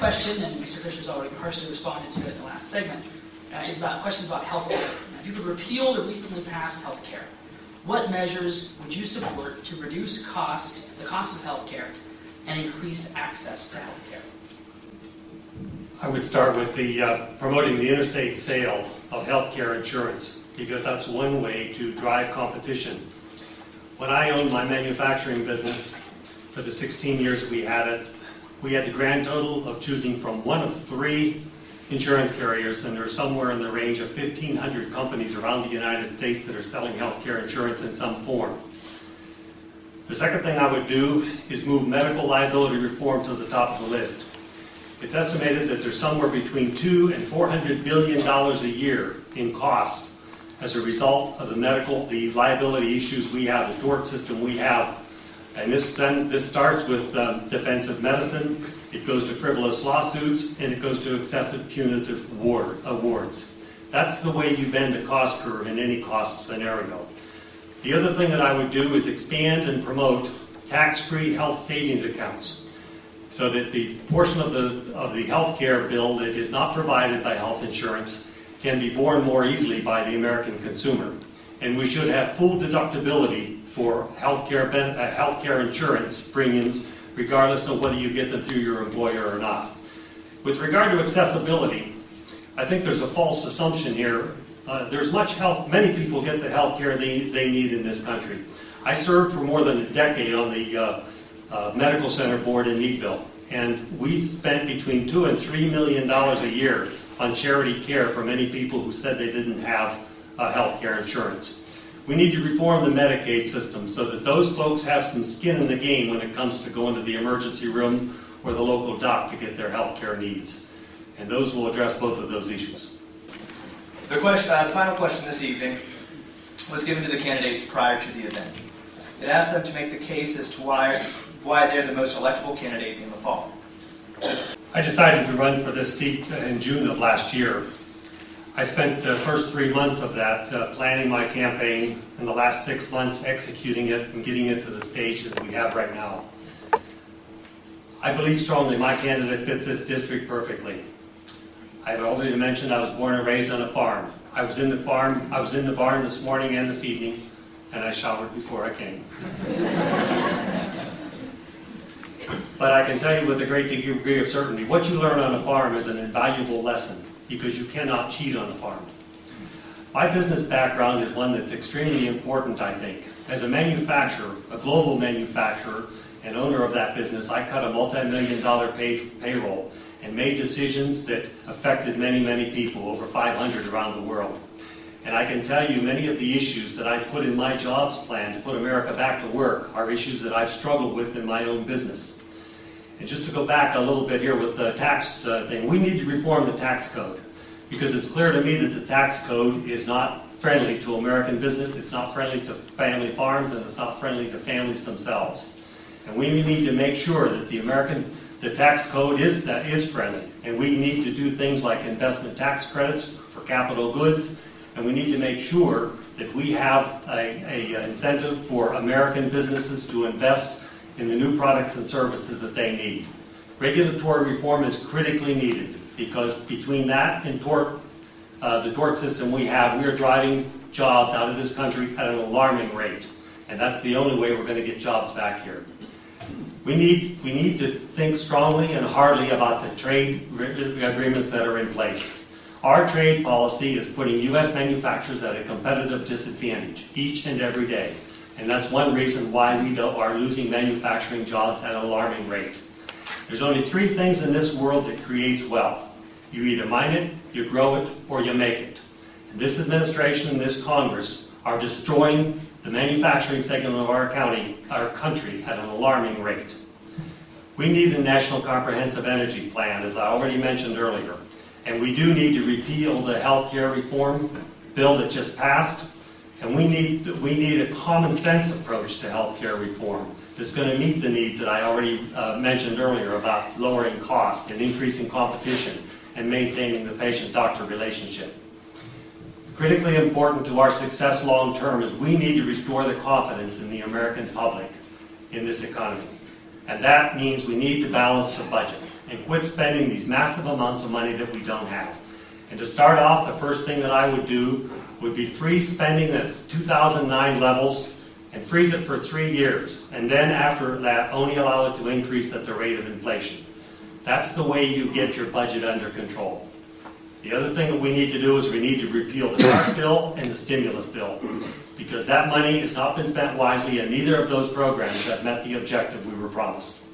next question, and Mr. Fisher's already partially responded to it in the last segment, is about questions about health care. Now, if you could repeal the recently passed health care, what measures would you support to reduce the cost of health care and increase access to health care? I would start with the promoting the interstate sale of health care insurance, because that's one way to drive competition. When I owned my manufacturing business, for the 16 years we had it, we had the grand total of choosing from one of 3 insurance carriers, and there's somewhere in the range of 1,500 companies around the United States that are selling health care insurance in some form. The second thing I would do is move medical liability reform to the top of the list. It's estimated that there's somewhere between $200 and $400 billion a year in costs as a result of the liability issues we have, the tort system we have. And this starts with defensive medicine, it goes to frivolous lawsuits, and it goes to excessive punitive awards. That's the way you bend a cost curve in any cost scenario. The other thing that I would do is expand and promote tax-free health savings accounts, so that the portion of the health care bill that is not provided by health insurance can be borne more easily by the American consumer. And we should have full deductibility for health care insurance premiums, regardless of whether you get them through your employer or not. With regard to accessibility, I think there's a false assumption here. Many people get the health care they need in this country. I served for more than a decade on the medical center board in Meadville, and we spent between $2 and $3 million a year on charity care for many people who said they didn't have health care insurance. We need to reform the Medicaid system so that those folks have some skin in the game when it comes to going to the emergency room or the local doc to get their health care needs. And those will address both of those issues. The final question this evening was given to the candidates prior to the event. It asked them to make the case as to why they're the most electable candidate in the fall. I decided to run for this seat in June of last year. I spent the first 3 months of that planning my campaign, and the last 6 months executing it and getting it to the stage that we have right now. I believe strongly my candidate fits this district perfectly. I've already mentioned I was born and raised on a farm. I was in the barn this morning and this evening, and I showered before I came. But I can tell you with a great degree of certainty, what you learn on a farm is an invaluable lesson, because you cannot cheat on a farm. My business background is one that's extremely important, I think. As a manufacturer, a global manufacturer, and owner of that business, I cut a multi-million-dollar payroll and made decisions that affected many, many people, over 500 around the world. And I can tell you many of the issues that I put in my jobs plan to put America back to work are issues that I've struggled with in my own business. And just to go back a little bit here with the tax thing, we need to reform the tax code, because it's clear to me that the tax code is not friendly to American business, it's not friendly to family farms, and it's not friendly to families themselves. And we need to make sure that the tax code is friendly, and we need to do things like investment tax credits for capital goods, and we need to make sure that we have an incentive for American businesses to invest in the new products and services that they need. Regulatory reform is critically needed, because between that and the tort system we have, we are driving jobs out of this country at an alarming rate, and that's the only way we're going to get jobs back here. We need to think strongly and hardly about the trade agreements that are in place. Our trade policy is putting U.S. manufacturers at a competitive disadvantage each and every day. And that's one reason why we are losing manufacturing jobs at an alarming rate. There's only 3 things in this world that creates wealth. You either mine it, you grow it, or you make it. And this administration and this Congress are destroying the manufacturing segment of our country at an alarming rate. We need a national comprehensive energy plan, as I already mentioned earlier. And we do need to repeal the health care reform bill that just passed. And we need a common sense approach to health care reform that's going to meet the needs that I already mentioned earlier about lowering cost and increasing competition and maintaining the patient-doctor relationship. Critically important to our success long-term is we need to restore the confidence in the American public in this economy. And that means we need to balance the budget. and quit spending these massive amounts of money that we don't have. And to start off, the first thing that I would do would be freeze spending at 2009 levels and freeze it for 3 years. And then after that, only allow it to increase at the rate of inflation. That's the way you get your budget under control. The other thing that we need to do is we need to repeal the tax bill and the stimulus bill, because that money has not been spent wisely and neither of those programs have met the objective we were promised.